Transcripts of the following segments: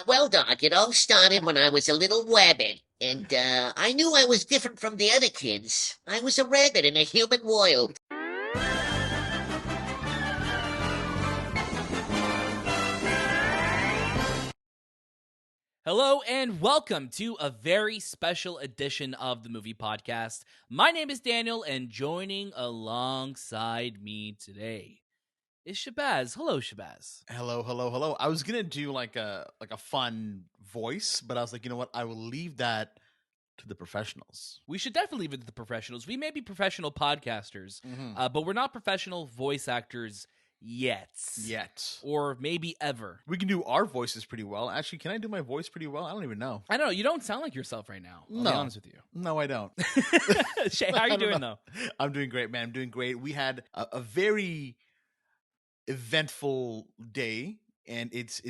Well, Doc, it all started when I was a little rabbit, and I knew I was different from the other kids. I was a rabbit in a human world. Hello and welcome to a very special edition of the Movie Podcast. My name is Daniel, and joining alongside me today is Shahbaz. Hello, Shahbaz. Hello, hello, hello. I was gonna do like a fun voice, but I was like, you know what? I will leave that to the professionals. We should definitely leave it to the professionals. We may be professional podcasters, but we're not professional voice actors yet. Or maybe ever. We can do our voices pretty well. Actually, can I do my voice pretty well? I don't even know. I don't know. You don't sound like yourself right now. I'll be honest with you. No, I don't. Shay, how are you doing, though? I'm doing great, man. I'm doing great. We had a very eventful day, and it's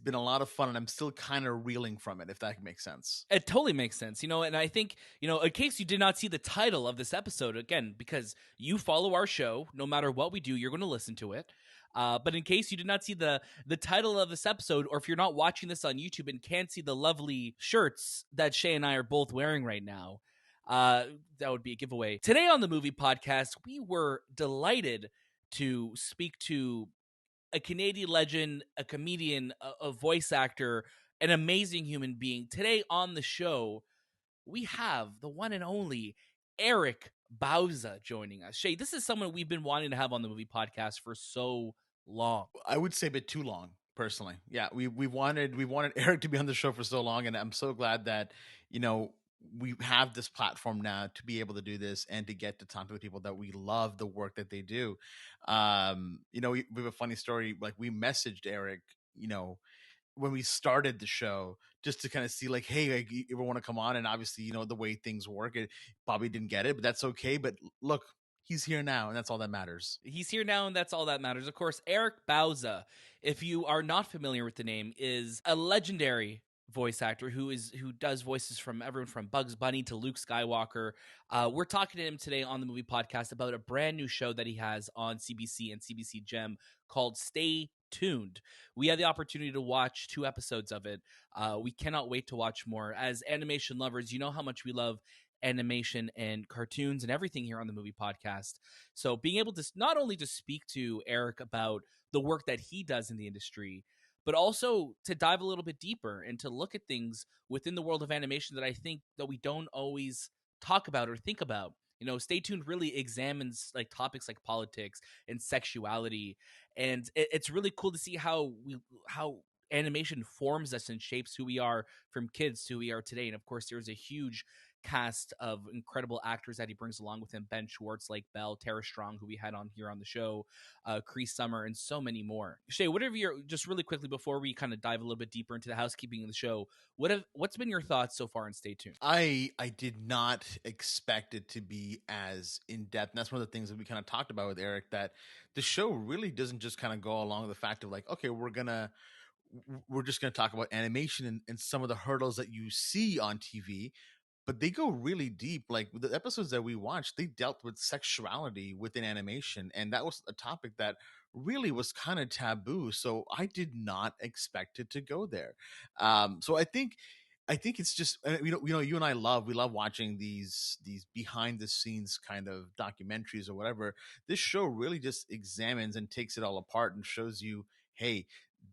been a lot of fun, and I'm still kind of reeling from it, if that makes sense. It totally makes sense, and I think, in case you did not see the title of this episode, again, because you follow our show, no matter what we do, you're going to listen to it. But in case you did not see the title of this episode, or if you're not watching this on YouTube and can't see the lovely shirts that Shay and I are both wearing right now, that would be a giveaway. Today on the Movie Podcast, we were delighted to speak to a Canadian legend, a comedian, a voice actor, an amazing human being. Today on the show, we have the one and only Eric Bauza joining us. Shay, this is someone we've been wanting to have on the Movie Podcast for so long. I would say a bit too long, personally. Yeah, we wanted Eric to be on the show for so long, and I'm so glad that we have this platform now to be able to do this and to get to talk to people that we love the work that they do. We have a funny story. Like, we messaged Eric, when we started the show, just to kind of see, like, hey, like, you ever want to come on? And obviously, the way things work, it probably didn't get it, but that's okay. But look, he's here now, and that's all that matters. He's here now, and that's all that matters. Of course, Eric Bauza, if you are not familiar with the name, is a legendary voice actor who does voices from everyone from Bugs Bunny to Luke Skywalker. We're talking to him today on the Movie Podcast about a brand new show that he has on CBC and CBC Gem called Stay Tooned. We had the opportunity to watch 2 episodes of it. We cannot wait to watch more. As animation lovers, you know how much we love animation and cartoons and everything here on the Movie Podcast. So being able to not only to speak to Eric about the work that he does in the industry, but also to dive a little bit deeper and to look at things within the world of animation that I think that we don't always talk about or think about. Stay Tuned really examines like topics like politics and sexuality, and it's really cool to see how animation forms us and shapes who we are from kids to who we are today. And of course, there's a huge cast of incredible actors that he brings along with him: Ben Schwartz, like Bell, Tara Strong, who we had on here on the show, Cree Summer, and so many more. Shay, whatever you're, just really quickly before we kind of dive a little bit deeper into the housekeeping of the show, what's been your thoughts so far in Stay Tuned? I did not expect it to be as in depth, and that's one of the things that we kind of talked about with Eric, that the show really doesn't just kind of go along the fact of like, okay, we're just gonna talk about animation and some of the hurdles that you see on TV, but they go really deep. Like, the episodes that we watched, they dealt with sexuality within animation, and that was a topic that really was kind of taboo. So I did not expect it to go there. So I think it's just, you and I we love watching these behind the scenes kind of documentaries or whatever. This show really just examines and takes it all apart and shows you, hey,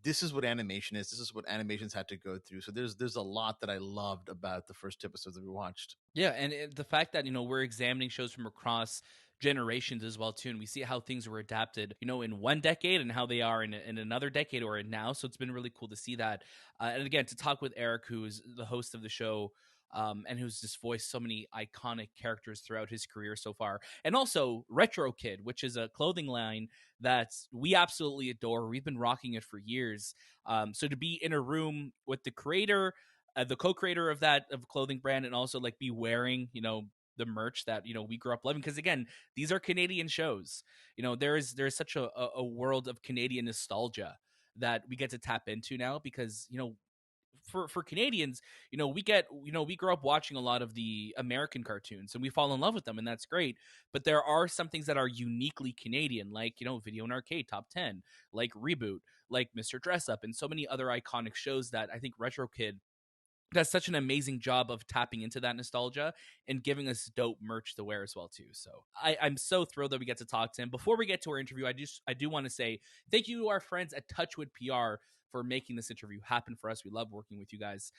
this is what animation is. This is what animations had to go through. So there's a lot that I loved about the first 2 episodes that we watched. Yeah, and the fact that we're examining shows from across generations as well too, and we see how things were adapted, in one decade and how they are in another decade or in now. So it's been really cool to see that. And again, to talk with Eric, who is the host of the show, and who's just voiced so many iconic characters throughout his career so far. And also Retro Kid, which is a clothing line that we absolutely adore. We've been rocking it for years. So to be in a room with the creator, the co-creator of that clothing brand, and also like be wearing, the merch that we grew up loving, because again, these are Canadian shows. There's such a world of Canadian nostalgia that we get to tap into now, because for Canadians, we grow up watching a lot of the American cartoons and we fall in love with them, and that's great. But there are some things that are uniquely Canadian, like Video and Arcade Top 10, like Reboot, like Mr. Dress Up, and so many other iconic shows that I think Retro Kid does such an amazing job of tapping into that nostalgia and giving us dope merch to wear as well too. So I'm so thrilled that we get to talk to him. Before we get to our interview, I do want to say thank you to our friends at Touchwood PR for making this interview happen for us. We love working with you guys.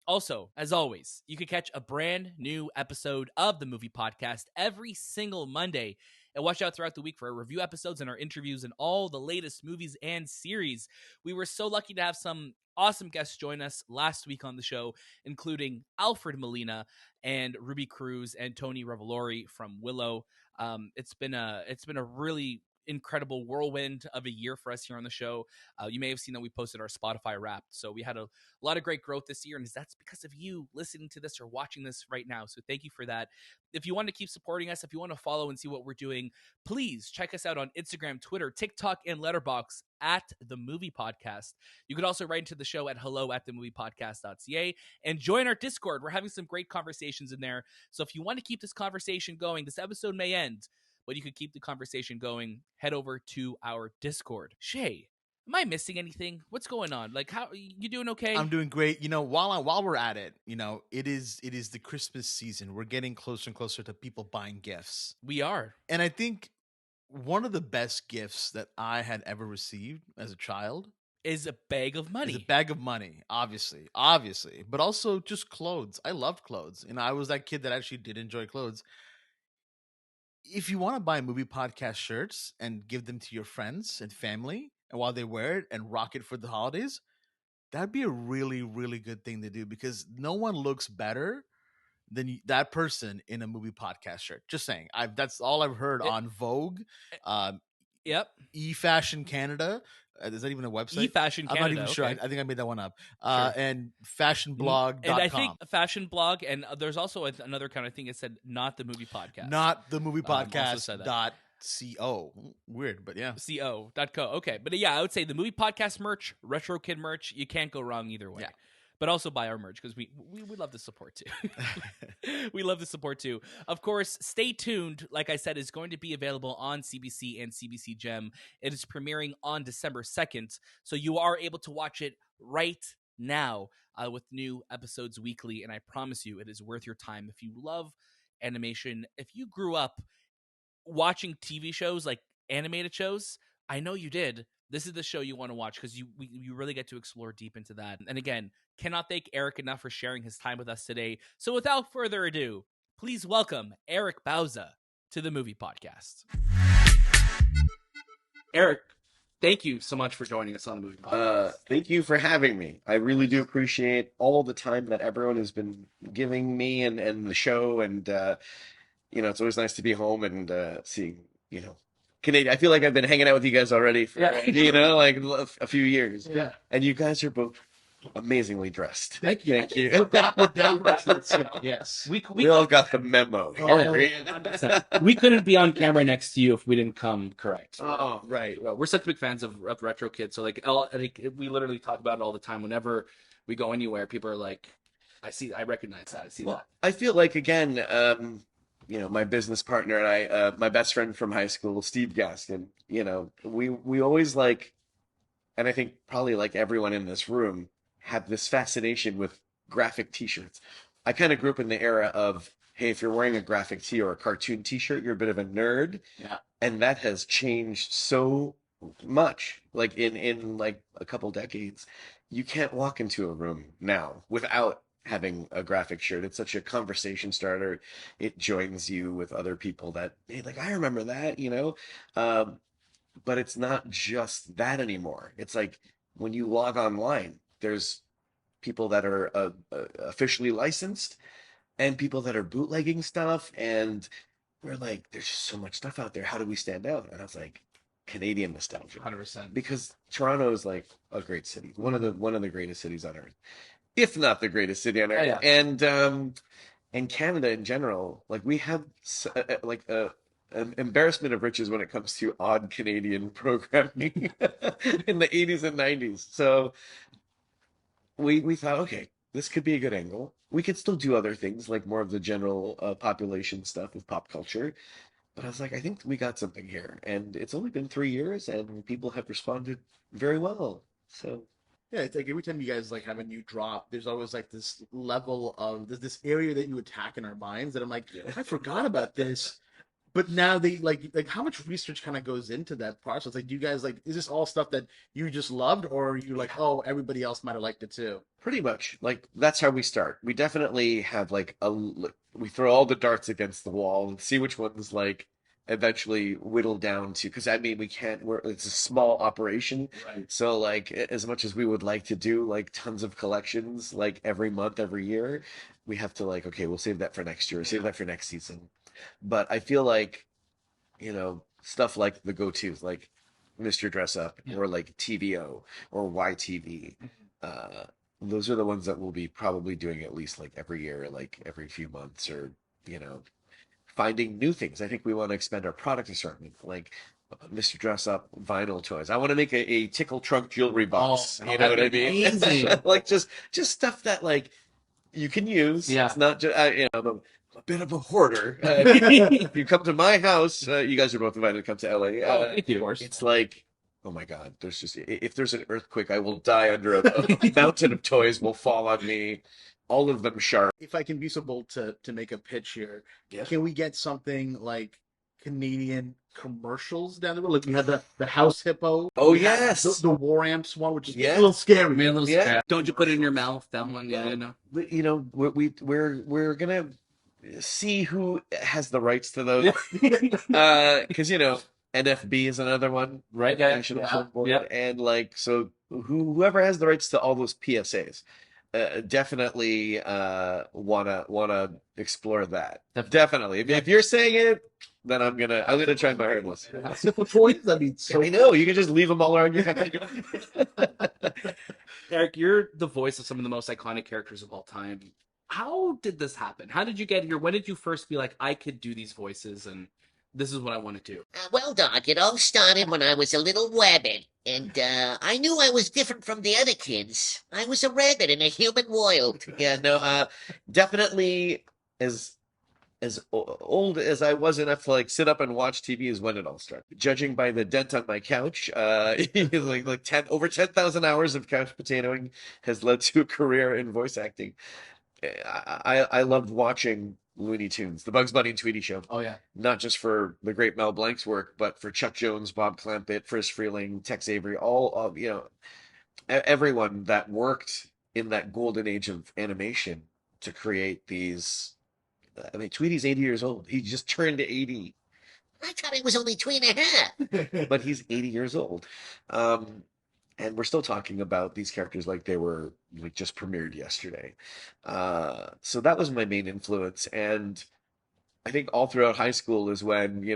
Also, as always, you can catch a brand new episode of the Movie Podcast every single Monday. And watch out throughout the week for our review episodes and our interviews and all the latest movies and series. We were so lucky to have some awesome guests join us last week on the show, including Alfred Molina and Ruby Cruz and Tony Revolori from Willow. It's been a really incredible whirlwind of a year for us here on the show. You may have seen that we posted our Spotify Wrapped, so we had a lot of great growth this year, and that's because of you listening to this or watching this right now. So thank you for that. If you want to keep supporting us, if you want to follow and see what we're doing, please check us out on Instagram, Twitter, TikTok, and Letterboxd at The Movie Podcast. You could also write into the show at hello@themoviepodcast.ca and join our Discord. We're having some great conversations in there. So if you want to keep this conversation going, this episode may end, but you could keep the conversation going. Head over to our Discord. Shay, am I missing anything? What's going on? Like, how you doing? Okay, I'm doing great. While we're at it, it is the Christmas season. We're getting closer and closer to people buying gifts. We are, and I think one of the best gifts that I had ever received as a child is a bag of money. Is a bag of money, obviously, but also just clothes. I loved clothes, and I was that kid that actually did enjoy clothes. If you want to buy Movie Podcast shirts and give them to your friends and family, and while they wear it and rock it for the holidays, that'd be a really, really good thing to do, because no one looks better than that person in a Movie Podcast shirt. Just saying. That's all I've heard on Vogue. Yep. E-Fashion Canada. Is that even a website? E-Fashion Canada. I'm not even sure. Okay. I think I made that one up. Sure. And fashionblog.com. And I think Fashion Blog, and there's also another kind of thing that said not the Movie Podcast. Not the Movie Podcast. .co. Weird, but yeah. Co.co. Okay. But yeah, I would say the Movie Podcast merch, Retro Kid merch, you can't go wrong either way. Yeah. But also buy our merch, because we love the support too. We love the support too. Of course, Stay Tuned, like I said, is going to be available on CBC and CBC Gem. It is premiering on December 2nd, so you are able to watch it right now with new episodes weekly, and I promise you it is worth your time. If you love animation, if you grew up watching TV shows, like animated shows, I know you did. This is the show you want to watch, because you really get to explore deep into that. And again, cannot thank Eric enough for sharing his time with us today. So without further ado, please welcome Eric Bauza to the Movie Podcast. Eric, thank you so much for joining us on the Movie Podcast. Thank you for having me. I really do appreciate all the time that everyone has been giving me and the show. And, it's always nice to be home and seeing, Canadian. I feel like I've been hanging out with you guys already for, like a few years. Yeah. And you guys are both amazingly dressed. Thank you. Thank you. Yes. We all got the memo. We couldn't be on camera next to you if we didn't come correct. Oh, right. Well, we're such big fans of Retro Kid, so we literally talk about it all the time. Whenever we go anywhere, people are like, I recognize that. I see that. I feel like, again, my business partner and I, my best friend from high school, Steve Gaskin, we always and I think probably like everyone in this room, had this fascination with graphic t-shirts. I kind of grew up in the era of, hey, if you're wearing a graphic tee or a cartoon t-shirt, you're a bit of a nerd. Yeah. And that has changed so much. Like in like a couple decades, you can't walk into a room now without having a graphic shirt. It's such a conversation starter. It joins you with other people that, hey, like, I remember that, but it's not just that anymore. It's like when you log online, there's people that are officially licensed and people that are bootlegging stuff. And we're like, there's just so much stuff out there. How do we stand out? And I was like, Canadian nostalgia. 100%. Because Toronto is like a great city. One of the greatest cities on earth, if not the greatest city on earth. Yeah. And Canada in general, like we have an embarrassment of riches when it comes to odd Canadian programming in the 80s and 90s. So we thought, okay, this could be a good angle. We could still do other things, like more of the general population stuff with pop culture. But I was like, I think we got something here. And it's only been 3 years, and people have responded very well. So, Yeah, it's like every time you guys like have a new drop, there's always like this level of this area that you attack in our minds that I'm like, I forgot about this. But now they like how much research kind of goes into that process? Like, do you guys like is this all stuff that you just loved, or are you like, oh, everybody else might have liked it too? pretty much, like, that's how we start. We definitely have, like, we throw all the darts against the wall and see which ones, like, eventually whittle down to, because I mean, we can't, it's a small operation. Right. So, like, as much as we would like to do, like, tons of collections, like, every month, every year, we have to, like, okay, we'll save that for next year, save that for next season. But I feel like, stuff like the go-tos, like Mr. Dress Up or like TVO or YTV. Uh, those are the ones that we'll be probably doing at least like every year, like every few months, or, you know, finding new things. I think we want to expand our product assortment, like Mr. Dress Up vinyl toys. I want to make a tickle trunk jewelry box. You know what I mean? amazing. Like just stuff that like you can use. Yeah. It's not just I'm a bit of a hoarder. If you come to my house, you guys are both invited to come to LA. Oh, thank you, of course. It's like, oh my God, there's just if there's an earthquake, I will die under a mountain of toys will fall on me. All of them sharp. If I can be so bold to make a pitch here, Yeah. can we get something like Canadian commercials down the road? Like we had the House Hippo. Oh, We had yes. the War Amps one, which is Yeah. a little scary. Man, those, Yeah. Don't you put it in your mouth? That one, yeah, I know. You know, we're gonna see who has the rights to those. Because NFB is another one, Right, yeah, National yeah, Film Board, yeah. and like so, whoever has the rights to all those PSAs, definitely wanna explore that. Definitely, if you're saying it, then I'm gonna try my hardest. House Hippo toys. I mean, so I know you can just leave them all around your house. Eric, you're the voice of some of the most iconic characters of all time. How did this happen? How did you get here? When did you first be like, I could do these voices and this is what I want to do? Well, Doc, it all started when I was a little rabbit, and I knew I was different from the other kids. I was a rabbit in a human world. Yeah, no, definitely as old as I was enough to like sit up and watch TV is when it all started. Judging by the dent on my couch, over 10,000 hours of couch potatoing has led to a career in voice acting. I loved watching Looney Tunes, the Bugs Bunny and Tweety show. Oh, yeah. Not just for the great Mel Blanc's work, but for Chuck Jones, Bob Clampett, Friz Freleng, Tex Avery, all of everyone that worked in that golden age of animation to create these. I mean, Tweety's 80 years old. He just turned 80, I thought I was only 3.5. but he's 80 years old. And we're still talking about these characters like they were like just premiered yesterday. So that was my main influence. And I think all throughout high school is when,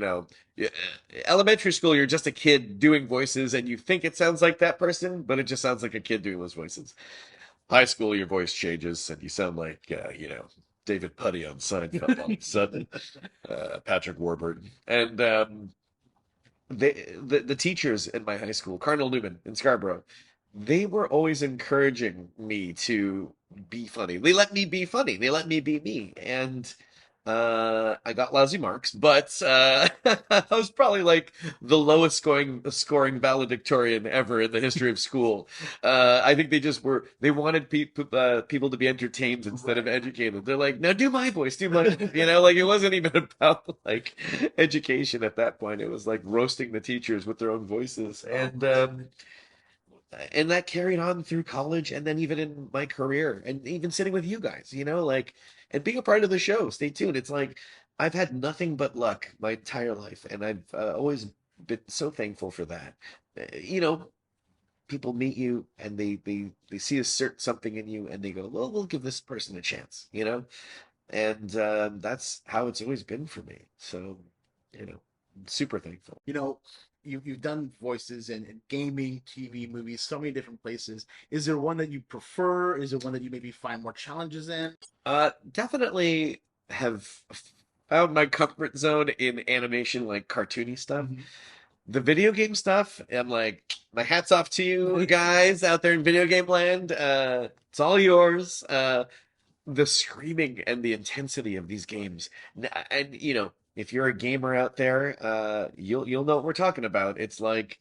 elementary school, you're just a kid doing voices and you think it sounds like that person, but it just sounds like a kid doing those voices. High school, your voice changes and you sound like, David Putty on Seinfeld all of a sudden, Patrick Warburton. And the teachers in my high school, Cardinal Newman in Scarborough, they were always encouraging me to be funny. They let me be funny. They let me be me. And I got lousy marks, but I was probably like the lowest scoring valedictorian ever in the history of school. I think they wanted people to be entertained instead of educated. They're like, no, do my voice, like it wasn't even about like education at that point. It was like roasting the teachers with their own voices. And that carried on through college and then even in my career and even sitting with you guys, and being a part of the show. Stay tuned. It's like I've had nothing but luck my entire life, and I've always been so thankful for that. People meet you and they see a certain something in you and they go, well, we'll give this person a chance, and that's how it's always been for me. So, I'm super thankful. You've done voices in gaming, TV, movies, so many different places. Is there one that you prefer? Is there one that you maybe find more challenges in? Definitely have found my comfort zone in animation, like cartoony stuff. The video game stuff, I'm like, my hat's off to you guys out there in video game land. It's all yours. The screaming and the intensity of these games. And if you're a gamer out there, you'll know what we're talking about. It's like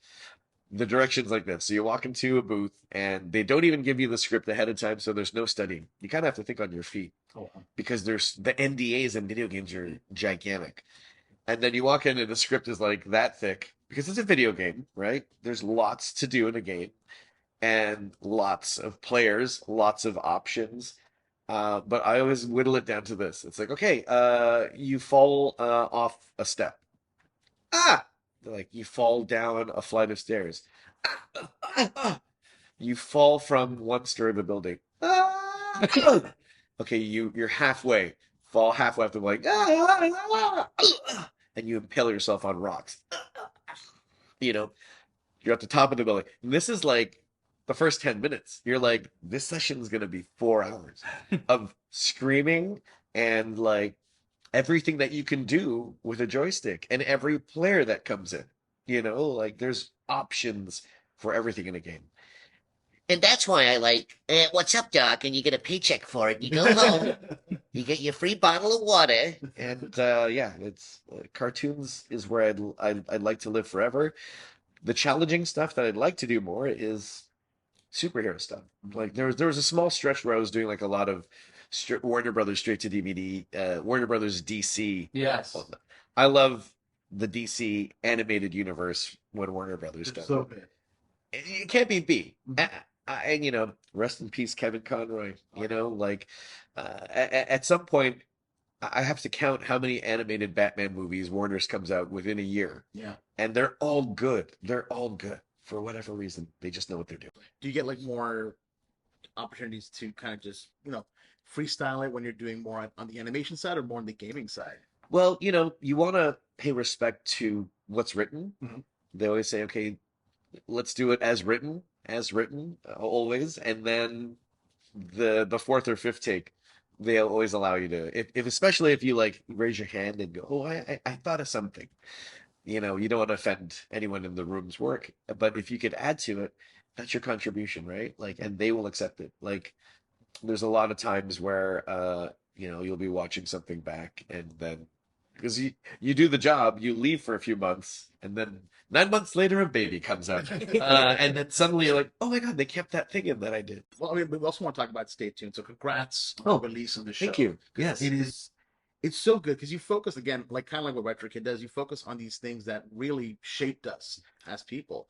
the directions like this. So you walk into a booth and they don't even give you the script ahead of time, so there's no studying. You kind of have to think on your feet Oh, because there's the NDAs in video games are gigantic. And then you walk in and the script is like that thick because it's a video game, right? There's lots to do in a game and lots of players, lots of options. But I always whittle it down to this. It's like, okay, you fall off a step. Ah! Like you fall down a flight of stairs. You fall from one story of a building. Ah! Okay, you're halfway. Fall halfway up the like, and you impale yourself on rocks. You know, you're at the top of the building. And this is like the first 10 minutes. You're like, this session is going to be 4 hours of screaming and like everything that you can do with a joystick and every player that comes in. Like there's options for everything in a game. And that's why I like, what's up, Doc? And you get a paycheck for it. You go home, you get your free bottle of water. And yeah, it's cartoons is where I'd like to live forever. The challenging stuff that I'd like to do more is superhero stuff. Like there was a small stretch where I was doing like a lot of Warner Brothers straight to DVD, Warner Brothers DC. yes. I love the DC animated universe when Warner Brothers does So it. good. It can't be beat. And rest in peace, Kevin Conroy. Like at some point, I have to count how many animated Batman movies Warner's comes out within a year, Yeah. and they're all good. They're all good for whatever reason. They just know what they're doing. Do you get like more opportunities to kind of just freestyle it when you're doing more on the animation side or more on the gaming side? Well, you want to pay respect to what's written. Mhm. They always say, okay, let's do it as written, always. And then the fourth or fifth take, they always allow you to, if especially if you like raise your hand and go, oh, I thought of something. You don't want to offend anyone in the room's work, but if you could add to it, that's your contribution, right? Like, and they will accept it. Like, there's a lot of times where you'll be watching something back and then because you do the job, you leave for a few months, and then 9 months later, a baby comes out, and then suddenly you're like, "Oh my God, they kept that thing in that I did." Well, I mean, we also want to talk about Stay Tuned. So congrats Oh, on the release of the show. Thank you. Yes, It's so good because you focus again, like kind of like what Retro Kid does. You focus on these things that really shaped us as people.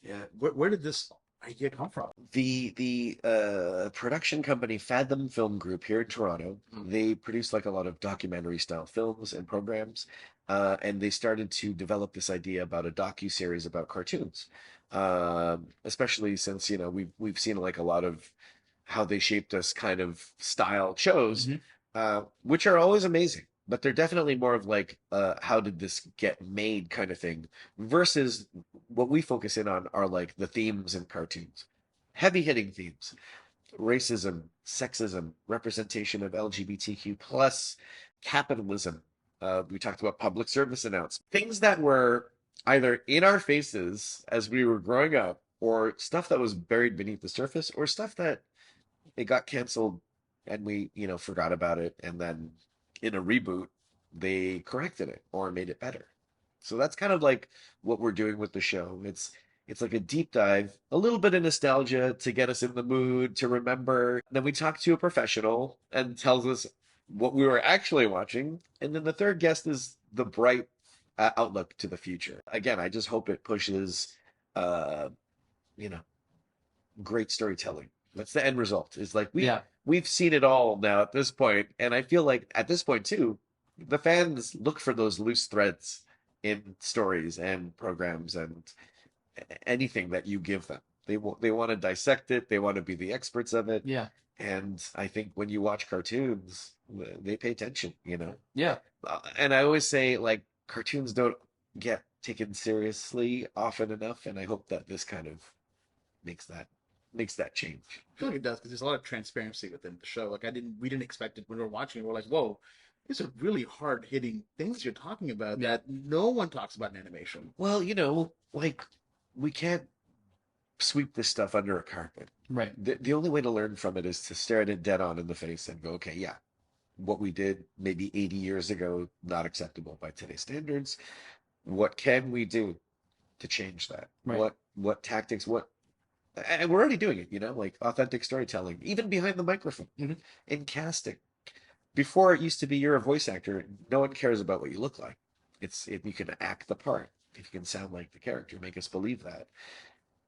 Yeah. Where did this idea come from? The production company Fathom Film Group here in Toronto, they produce like a lot of documentary style films and programs, and they started to develop this idea about a docu-series about cartoons, especially since we've seen like a lot of how they shaped us kind of style shows, which are always amazing. But they're definitely more of like how did this get made kind of thing versus what we focus in on are like the themes in cartoons. Heavy hitting themes. Racism, sexism, representation of LGBTQ plus, capitalism. We talked about public service announcements. Things that were either in our faces as we were growing up or stuff that was buried beneath the surface or stuff that it got canceled and we, forgot about it and then in a reboot, they corrected it or made it better. So that's kind of like what we're doing with the show. It's like a deep dive, a little bit of nostalgia to get us in the mood, to remember. Then we talk to a professional and tells us what we were actually watching. And then the third guest is the bright outlook to the future. Again, I just hope it pushes, great storytelling. That's the end result. Is like we've seen it all now at this point, and I feel like at this point too, the fans look for those loose threads in stories and programs and anything that you give them. They want to dissect it. They want to be the experts of it. Yeah. And I think when you watch cartoons, they pay attention. Yeah. And I always say like cartoons don't get taken seriously often enough, and I hope that this kind of makes that change. I feel like it does because there's a lot of transparency within the show. Like we didn't expect it when we were watching it. We're like, whoa, these are really hard hitting things you're talking about Yeah. that no one talks about in animation. Well, like we can't sweep this stuff under a carpet. Right. The only way to learn from it is to stare at it dead on in the face and go, okay, yeah, what we did maybe 80 years ago, not acceptable by today's standards. What can we do to change that? Right. What tactics, and we're already doing it, like authentic storytelling, even behind the microphone, Mhm. in casting. Before it used to be you're a voice actor, no one cares about what you look like. It's if you can act the part, if you can sound like the character, make us believe that.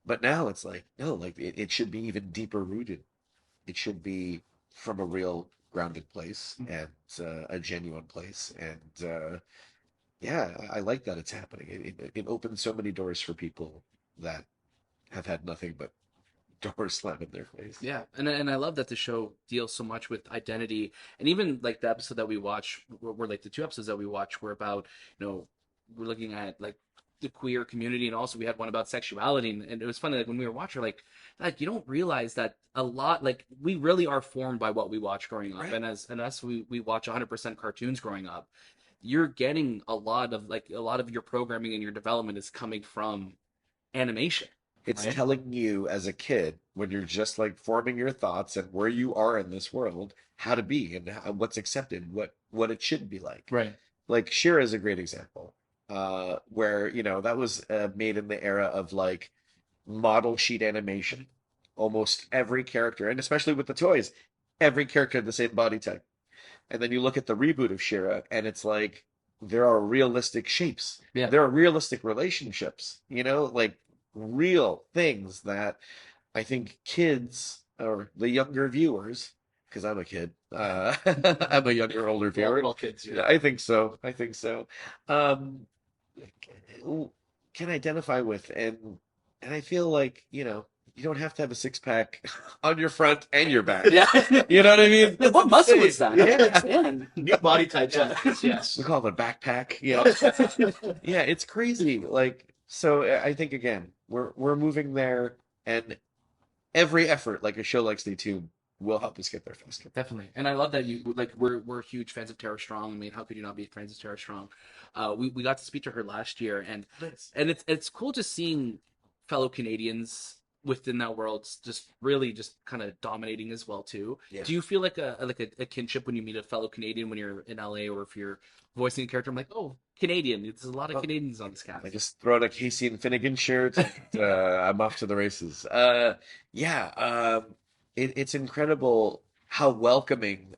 But now it's like, no, like it should be even deeper rooted. It should be from a real grounded place and a genuine place. And yeah, I like that it's happening. It opens so many doors for people that have had nothing but doors slammed in their face. Yeah, and I love that the show deals so much with identity, and even like the episode that we watch, were like the two episodes that we watch were about, we're looking at like the queer community, and also we had one about sexuality, and it was funny like when we were watching, like you don't realize that a lot, like we really are formed by what we watch growing up, Right. and as we watch 100% cartoons growing up, you're getting a lot of your programming and your development is coming from animation. It's Right. telling you as a kid when you're just like forming your thoughts and where you are in this world, how to be and what's accepted, what it should be like. Right. Like Shira is a great example, where that was made in the era of like model sheet animation. Almost every character, and especially with the toys, every character had the same body type. And then you look at the reboot of Shira, and it's like there are realistic shapes. Yeah. There are realistic relationships, like real things that I think kids or the younger viewers, because I'm a kid, I'm a younger, older viewer. All kids. Yeah, I think so. I think so. Um, can identify with, and I feel like, you don't have to have a six pack on your front and your back. Yeah. You know what I mean? Yeah, what muscle is that? Yeah. New body types. Yes. We call it a backpack. Yeah. Yeah, it's crazy. Like, so I think again, we're moving there, and every effort, like a show like Stay Tuned, will help us get there faster. Definitely, and I love that you like we're huge fans of Tara Strong. I mean, how could you not be fans of Tara Strong? We got to speak to her last year, and it's cool just seeing fellow Canadians within that world just really just kind of dominating as well too. Yeah. Do you feel like a kinship when you meet a fellow Canadian when you're in LA, or if you're voicing a character? I'm like, oh, Canadian. There's a lot of Canadians on this cast. I just throw on a Casey and Finnegan shirt, and I'm off to the races. Yeah, it's incredible how welcoming.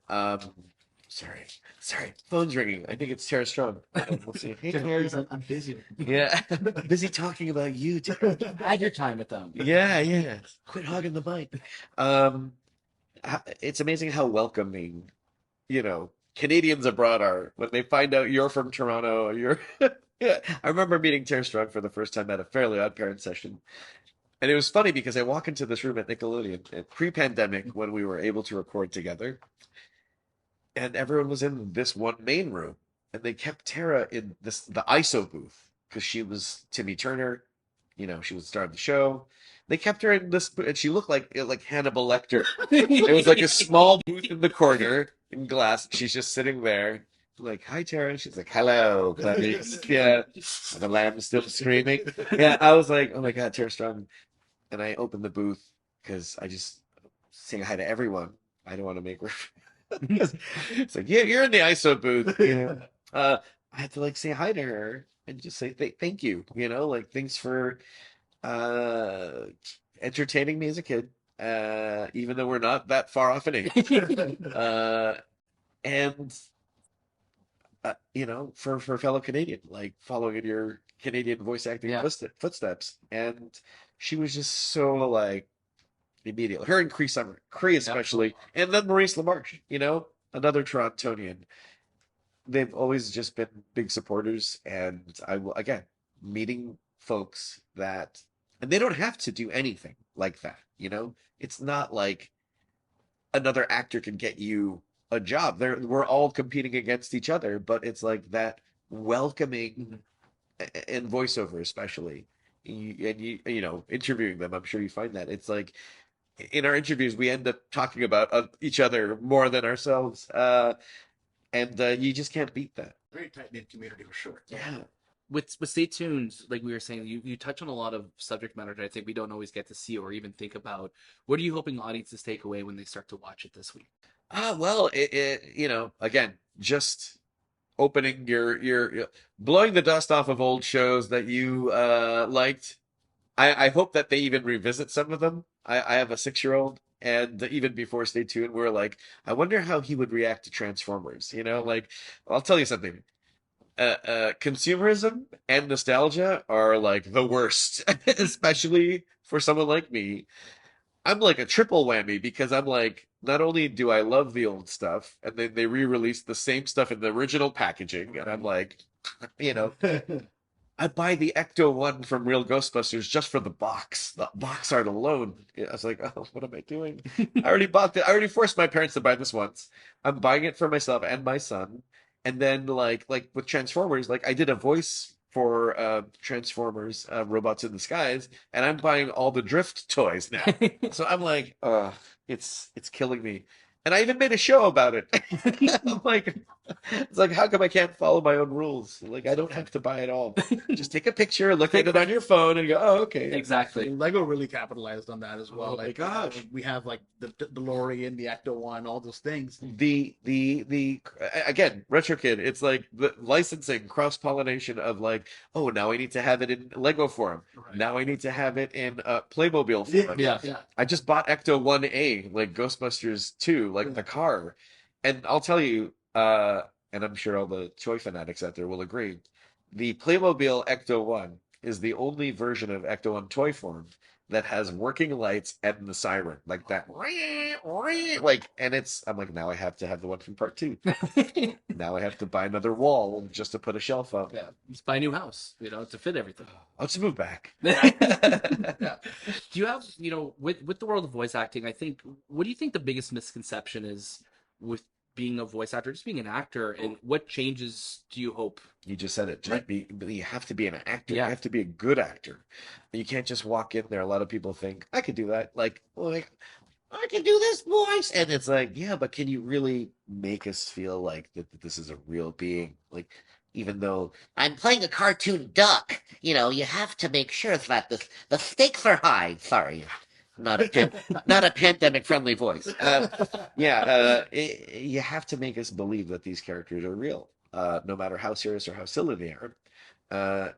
Sorry, phone's ringing. I think it's Tara Strong. We'll see. Hey, Tara. I'm busy. Yeah, busy talking about you, Tara. Had your time with them. Yeah. Quit hogging the mic. It's amazing how welcoming, Canadians abroad are when they find out you're from Toronto. Yeah. I remember meeting Tara Strong for the first time at a Fairly Odd Parents session. And it was funny because I walk into this room at Nickelodeon pre-pandemic when we were able to record together, and everyone was in this one main room, and they kept Tara in the ISO booth because she was Timmy Turner, she was the star of the show. They kept her in this, and she looked like Hannibal Lecter. It was like a small booth in the corner in glass. She's just sitting there, like, "Hi, Tara." She's like, "Hello, Clarice." Yeah, and the lamb's still screaming. Yeah, I was like, "Oh my God, Tara Strong." And I opened the booth because I just saying hi to everyone. I don't want to make her. It's like, yeah, you're in the ISO booth. I had to say hi to her and just say thank you. Thanks for entertaining me as a kid, even though we're not that far off in age. And for fellow Canadian, following in your Canadian voice acting footsteps. And she was just so immediate. Her and Cree Summer, Cree especially, and then Maurice LaMarche, another Torontonian. They've always just been big supporters, and I will again meeting folks that, and they don't have to do anything like that. It's not like another actor can get you a job. We're all competing against each other, but it's like that welcoming in voiceover, especially. Interviewing them, I'm sure you find that it's like in our interviews we end up talking about each other more than ourselves. and you just can't beat that. Very tight knit community for sure. Yeah. With Stay Tuned, like we were saying, you touch on a lot of subject matter that I think we don't always get to see or even think about. What are you hoping audiences take away when they start to watch it this week? Well, again, just opening your blowing the dust off of old shows that you liked. I hope that they even revisit some of them. I have a 6-year-old, and even before Stay Tuned, we're like, I wonder how he would react to Transformers. Like, I'll tell you something. Consumerism and nostalgia are like the worst, especially for someone like me. I'm like a triple whammy because I'm like, not only do I love the old stuff, and then they re-released the same stuff in the original packaging, and I'm like, you know, I buy the Ecto one from Real Ghostbusters just for the box art alone. I was like, oh, what am I doing? I already bought it. I already forced my parents to buy this once. I'm buying it for myself and my son. And then like with Transformers, like I did a voice for Transformers Robots in the Skies, and I'm buying all the Drift toys now. So I'm like, it's killing me. And I even made a show about it. I'm like, it's like, how come I can't follow my own rules? Like, I don't have to buy it all. Just take a picture, look at it on your phone, and go, oh, okay. Exactly. Lego really capitalized on that as well. Oh my like, gosh. we have like the DeLorean, the Ecto one, all those things. The again, retro kid. It's like the licensing, cross pollination of like, oh, now I need to have it in Lego form. Right. Now I need to have it in Playmobil form. Yeah. Yeah. I just bought Ecto 1A, like Ghostbusters 2, like the car. And I'll tell you, and I'm sure all the toy fanatics out there will agree, the Playmobil Ecto 1 is the only version of Ecto 1 toy form that has working lights and the siren, like that. Like, and I'm like, now I have to have the one from part 2. Now I have to buy another wall just to put a shelf up. Yeah. Just buy a new house, to fit everything. I'll just move back. Yeah. Do you have, with the world of voice acting, what do you think the biggest misconception is with being a voice actor, just being an actor, and what changes do you hope? You just said it. You have to be an actor. Yeah. You have to be a good actor. You can't just walk in there. A lot of people think, I could do that. Like, I can do this voice. And it's like, yeah, but can you really make us feel like that this is a real being? Like, even though I'm playing a cartoon duck. You have to make sure that the stakes are high. Sorry, not a pandemic friendly voice. You have to make us believe that these characters are real, no matter how serious or how silly they are.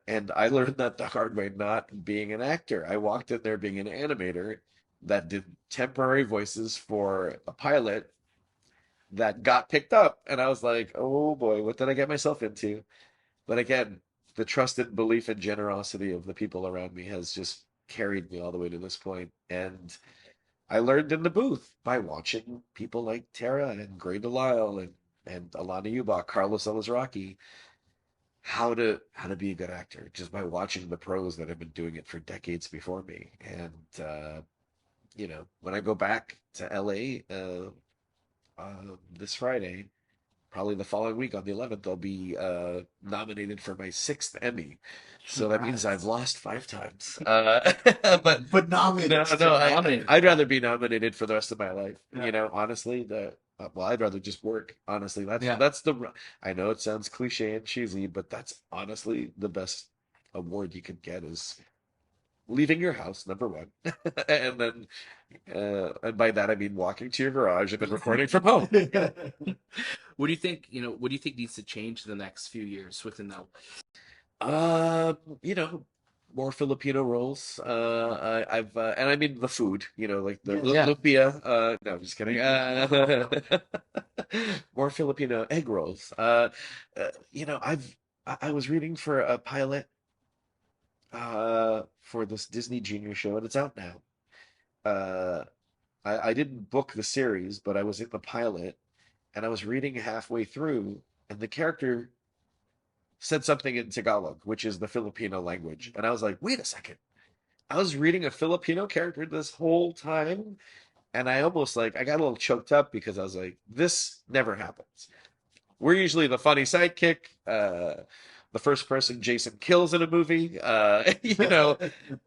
And I learned that the hard way, not being an actor. I walked in there being an animator that did temporary voices for a pilot that got picked up. And I was like, oh boy, what did I get myself into? But again, the trust and belief and generosity of the people around me has just carried me all the way to this point. And I learned in the booth by watching people like Tara and Gray Delisle and Alana Ubach, Carlos Elizraki, how to be a good actor just by watching the pros that have been doing it for decades before me. And when I go back to LA this Friday, probably the following week on the 11th, I'll be nominated for my 6th Emmy. So that means I've lost 5 times. But nominated. No, Nominated. I'd rather be nominated for the rest of my life. Yeah. Honestly, I'd rather just work. Honestly, Yeah. that's I know it sounds cliche and cheesy, but that's honestly the best award you could get is leaving your house, number one, and then, and by that I mean walking to your garage and then recording from home. What do you think, needs to change in the next few years within that? More Filipino roles. I've and I mean the food, like the Yeah. lumpia. No, I'm just kidding. More Filipino egg rolls. I was reading for a pilot for this Disney Junior show, and it's out now. I didn't book the series, but I was in the pilot, and I was reading halfway through, and the character said something in Tagalog, which is the Filipino language. And I was like, wait a second. I was reading a Filipino character this whole time. And I almost I got a little choked up because I was like, this never happens. We're usually the funny sidekick, the first person Jason kills in a movie.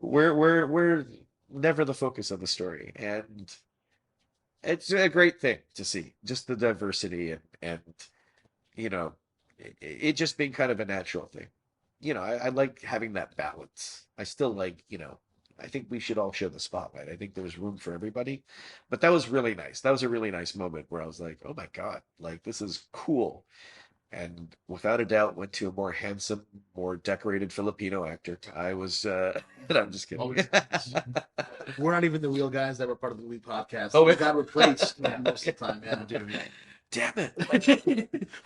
We're never the focus of the story. And it's a great thing to see, just the diversity and you know, it just being kind of a natural thing. I like having that balance. I still like, I think we should all share the spotlight. I think there's room for everybody. But that was really nice. That was a really nice moment where I was like, oh my God, like this is cool. And without a doubt went to a more handsome, more decorated Filipino actor. I was I'm just kidding. We're not even the real guys that were part of the Week podcast. Oh, We got replaced most of the time. Yeah, dude. Damn it.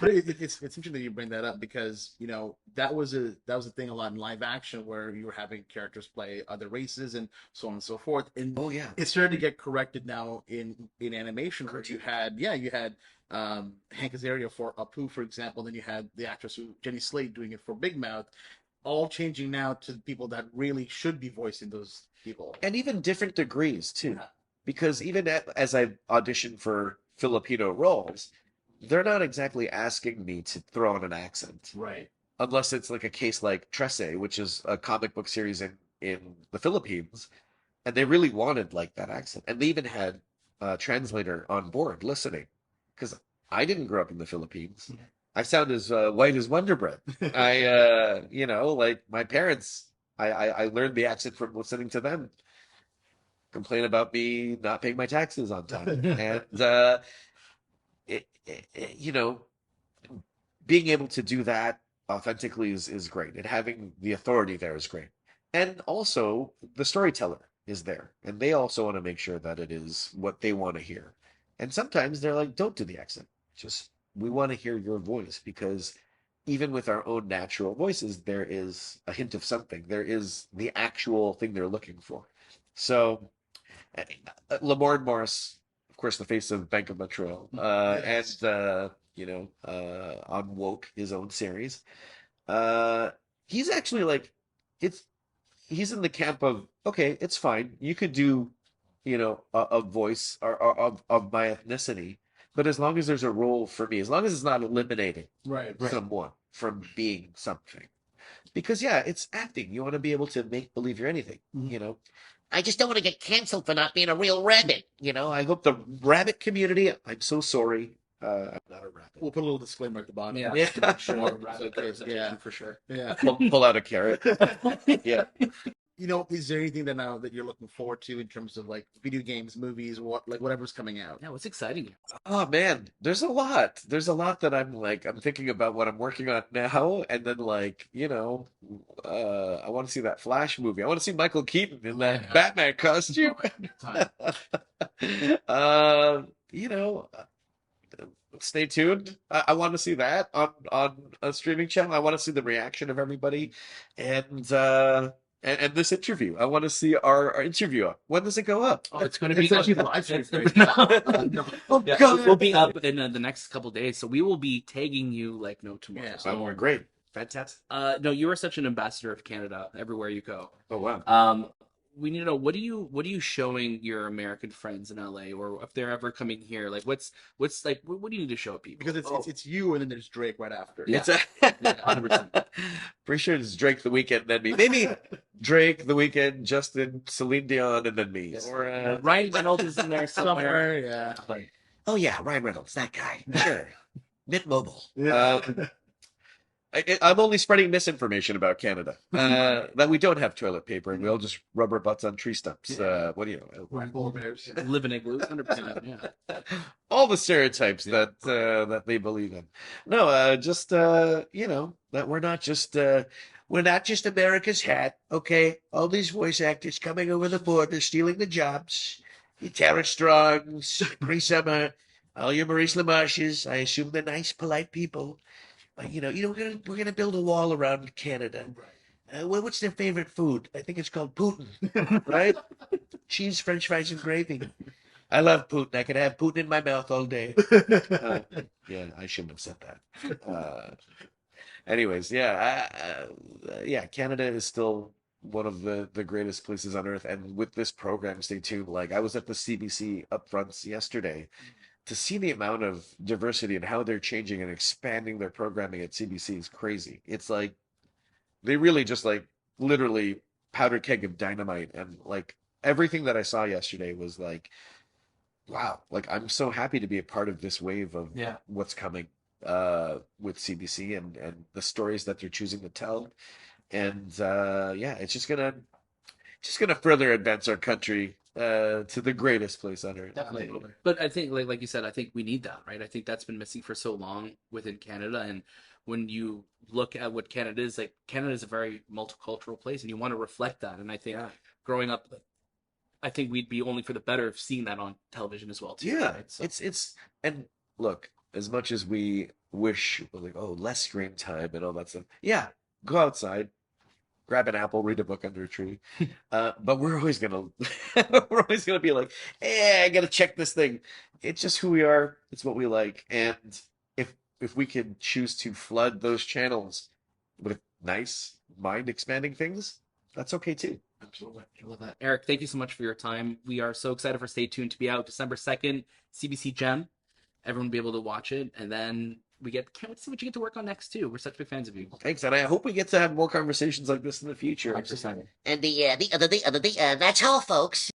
But it's interesting that you bring that up because that was a thing a lot in live action where you were having characters play other races and so on and so forth. And Oh yeah. it started to get corrected now in animation where you had Hank Azaria for Apu, for example. Then you had the actress Jenny Slate doing it for Big Mouth. All changing now to people that really should be voicing those people, And even different degrees too. Yeah. Because even as I auditioned for Filipino roles, they're not exactly asking me to throw on an accent. right? Unless it's like a case like Trece, which is a comic book series in the Philippines, and they really wanted like that accent, and they even had a translator on board listening, because I didn't grow up in the Philippines. I sound as white as Wonder Bread. Like my parents, I learned the accent from listening to them complain about me not paying my taxes on time, and you know, being able to do that authentically is great, and having the authority there is great. And also, the storyteller is there, and they also want to make sure that it is what they want to hear. And sometimes they're like, don't do the accent. Just, we want to hear your voice, because even with our own natural voices, there is a hint of something. There is the actual thing they're looking for. So, Lamorne Morris, of course, the face of Bank of Montreal, Yes. and on Woke, his own series. He's actually like, it's he's in the camp of, okay, it's fine. You could do, a voice of my ethnicity, but as long as there's a role for me, as long as it's not eliminating Right. someone from being something. Because yeah, it's acting. You want to be able to make believe you're anything, I just don't want to get canceled for not being a real rabbit. I hope the rabbit community, I'm so sorry. I'm not a rabbit. We'll put a little disclaimer at the bottom. Yeah, Yeah. sure. Rabbit Yeah, representation for sure. Yeah. Pull out a carrot. Yeah. Is there anything that now that you're looking forward to in terms of like video games, movies, whatever's coming out? Yeah, what's exciting you? Oh man, there's a lot. There's a lot that I'm thinking about what I'm working on now, and then I want to see that Flash movie. I want to see Michael Keaton in that Batman costume. You know, Stay tuned. I want to see that on a streaming channel. I want to see the reaction of everybody, and this interview. I want to see our interview. When does it go up? Oh, it's going to be It's actually live streamed right No. Oh Yeah, God! we'll be up in the next couple days, so we will be tagging you like no tomorrow. Yeah. So, Oh, great, fantastic. no, you are such an ambassador of Canada everywhere you go. Oh wow. We need to know what are you showing your American friends in LA, or if they're ever coming here? Like, what's like, what do you need to show people? Because it's you and then there's Drake right after. Yeah. It's 100%. Pretty sure it's Drake the Weekend, then me. Maybe Drake the Weekend, Justin, Celine Dion, and then me. Or Ryan Reynolds is in there somewhere. Yeah. oh yeah, Ryan Reynolds, that guy. Sure. Mint Mobile. Yeah. I'm only spreading misinformation about Canada. That we don't have toilet paper and we all just rub our butts on tree stumps. What do you know? We're polar bears. Live in igloos, 100%. Yeah. All the stereotypes that they believe in. No, just that we're not just America's hat. Okay, all these voice actors coming over the border, stealing the jobs. Your Tara Strongs, Cree Summer, all your Maurice LaMarches. I assume they're nice, polite people. But we're gonna build a wall around Canada. What's their favorite food? I think it's called Putin, right? Cheese, French fries, and gravy. I love Putin. I could have Putin in my mouth all day. Yeah, I shouldn't have said that. Anyways, Canada is still one of the greatest places on earth. And with this program, Stay Tuned. Like I was at the CBC upfronts yesterday. To see the amount of diversity and how they're changing and expanding their programming at CBC is crazy. It's like they really just literally powder keg of dynamite, and everything that I saw yesterday was like, wow, I'm so happy to be a part of this wave of what's coming. with CBC and the stories that they're choosing to tell. And yeah, it's just gonna further advance our country to the greatest place on earth. Definitely. But I think, like you said, I think we need that, right? I think that's been missing for so long within Canada. And when you look at what Canada is, like Canada is a very multicultural place, and you want to reflect that. And I think growing up, I think we'd be only for the better of seeing that on television as well, too. Yeah, Right? So, it's and look, as much as we wish like, oh, less screen time and all that stuff. Yeah, go outside, grab an apple, read a book under a tree. But we're always gonna we're always gonna be like, hey, I gotta check this thing. It's just who we are. It's what we like. And if we can choose to flood those channels with nice mind expanding things, that's okay too. absolutely. I love that. Eric, thank you so much for your time. We are so excited for Stay Tuned to be out December 2nd, CBC Gem. Everyone will be able to watch it. And then can't wait to see what you get to work on next, too. We're such big fans of you. Thanks, and I hope we get to have more conversations like this in the future. 100%. And that's all, folks.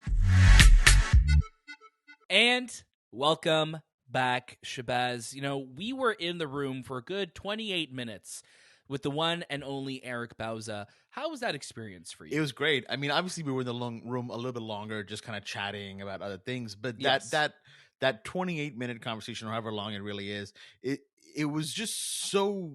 And welcome back, Shahbaz. You know, we were in the room for a good 28 minutes with the one and only Eric Bauza. How was that experience for you? It was great. I mean, obviously we were in the room a little bit longer, just kind of chatting about other things. But Yes. that 28-minute conversation, or however long it really is, it was just so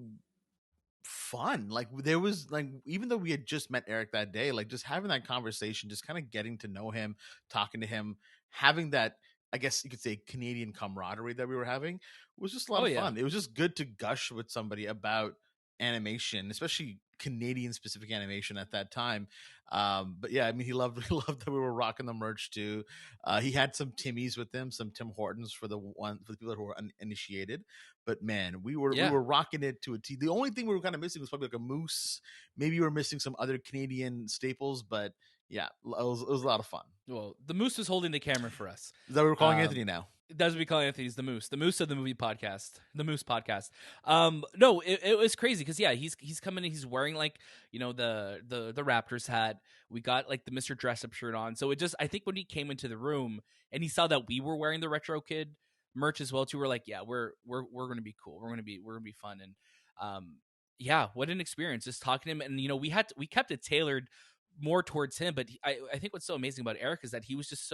fun. Like there was like, even though we had just met Eric that day, like just having that conversation, just kind of getting to know him, talking to him, having that, I guess you could say, Canadian camaraderie that we were having was just a lot of fun. It was just good to gush with somebody about animation, especially Canadian specific animation at that time. But yeah, I mean, he loved that we were rocking the merch too. He had some Timmies with him, some Tim Hortons for the people who were uninitiated. But man, we were rocking it to a T. The only thing we were kind of missing was probably like a moose. Maybe we were missing some other Canadian staples, but yeah, it was a lot of fun. Well, the moose was holding the camera for us. Is that what we're calling Anthony now? That's what we call Anthony's the Moose of the movie podcast, the Moose podcast. No, it was crazy because he's coming in, he's wearing like, you know, the Raptors hat. We got like the Mr. Dress Up shirt on. So I think when he came into the room and he saw that we were wearing the Retro Kid merch as well too, we're like, yeah, we're gonna be cool. We're gonna be fun. And yeah, what an experience just talking to him. And you know, we kept it tailored more towards him, but I think what's so amazing about Eric is that he was just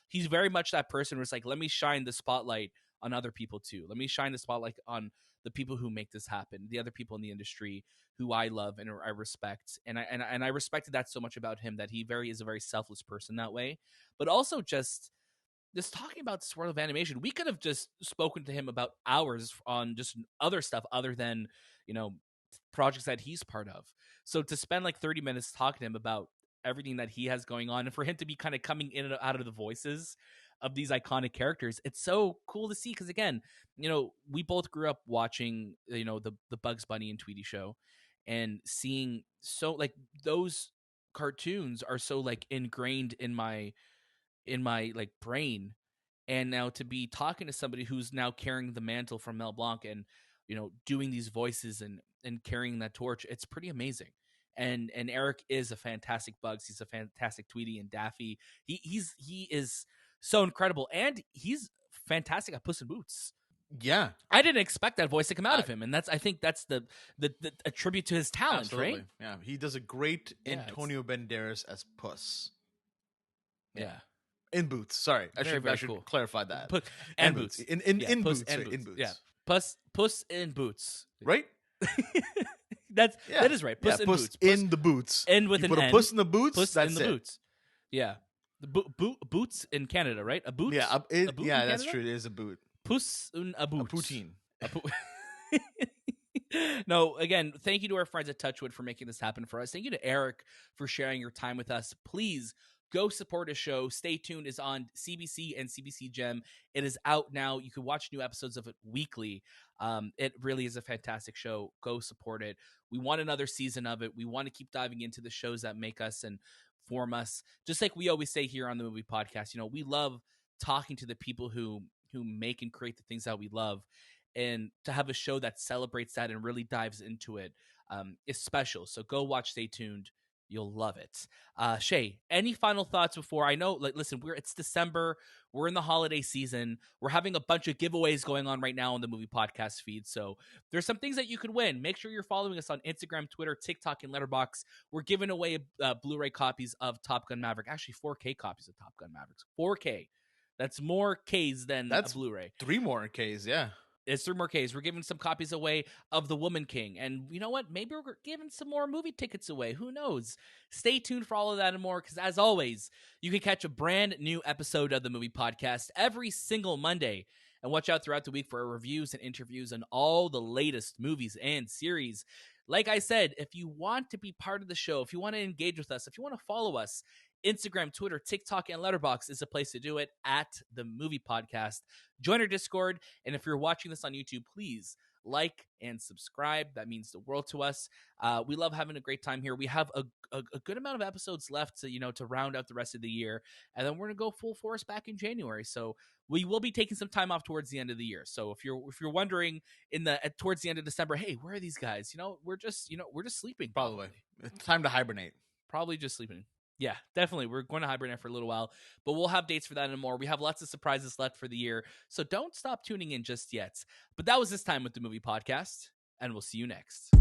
he's very much that person who's like, let me shine the spotlight on other people too. Let me shine the spotlight on the people who make this happen, the other people in the industry who I love and I respect. And I respected that so much about him, that he is a very selfless person that way. But also just talking about this world of animation, we could have just spoken to him about hours on just other stuff other than, you know, projects that he's part of. So to spend like 30 minutes talking to him about everything that he has going on, and for him to be kind of coming in and out of the voices of these iconic characters, it's so cool to see. Because again, you know, we both grew up watching, you know, the Bugs Bunny and Tweety show, and seeing so like those cartoons are so like ingrained in my like brain. And now to be talking to somebody who's now carrying the mantle from Mel Blanc and, you know, doing these voices and carrying that torch, it's pretty amazing. And Eric is a fantastic Bugs. He's a fantastic Tweety and Daffy. He is so incredible, and he's fantastic at Puss in Boots. Yeah, I didn't expect that voice to come out of him, and I think that's the a tribute to his talent, absolutely. Right? Yeah, he does a great Antonio Banderas as Puss. Yeah. In Boots. Sorry, I should cool. clarify that. Puss and Boots. In Puss Boots. and Sorry, in Boots. Yeah. Puss in Boots. Right? That is right. Puss in Puss Boots. in the Boots. End with you an put N. a Puss in the Boots. Puss that's in the it. Boots. Yeah. The boots in Canada, right? A boot. Yeah, a boot in that's Canada? true. It is a boot. Puss in a boot. A poutine. No, again, thank you to our friends at Touchwood for making this happen for us. Thank you to Eric for sharing your time with us. Please go support a show. Stay Tuned is on CBC and CBC Gem. It is out now. You can watch new episodes of it weekly. It really is a fantastic show. Go support it. We want another season of it. We want to keep diving into the shows that make us and form us. Just like we always say here on the Movie Podcast, you know, we love talking to the people who make and create the things that we love. And to have a show that celebrates that and really dives into it is special. So go watch Stay Tuned. You'll love it. Shay, any final thoughts before? I know, like, listen, it's December. We're in the holiday season. We're having a bunch of giveaways going on right now on the movie podcast feed. So there's some things that you could win. Make sure you're following us on Instagram, Twitter, TikTok, and Letterboxd. We're giving away Blu-ray copies of Top Gun Maverick. Actually, 4K copies of Top Gun Mavericks. 4K. That's more Ks than a Blu-ray. 3 more Ks, yeah. It's 3 more Ks. We're giving some copies away of The Woman King. And you know what? Maybe we're giving some more movie tickets away. Who knows? Stay tuned for all of that and more, because as always, you can catch a brand new episode of the Movie Podcast every single Monday. And watch out throughout the week for our reviews and interviews on all the latest movies and series. Like I said, if you want to be part of the show, if you want to engage with us, if you want to follow us, Instagram, Twitter, TikTok, and Letterboxd is a place to do it at the Movie Podcast. Join our Discord, and if you're watching this on YouTube, please like and subscribe. That means the world to us. We love having a great time here. We have a good amount of episodes left to round out the rest of the year, and then we're gonna go full force back in January. So we will be taking some time off towards the end of the year. So if you're wondering towards the end of December, hey, where are these guys? We're just sleeping. Probably. It's time to hibernate. Probably just sleeping. Yeah, definitely. We're going to hibernate for a little while, but we'll have dates for that and more. We have lots of surprises left for the year, so don't stop tuning in just yet. But that was this time with the Movie Podcast, and we'll see you next.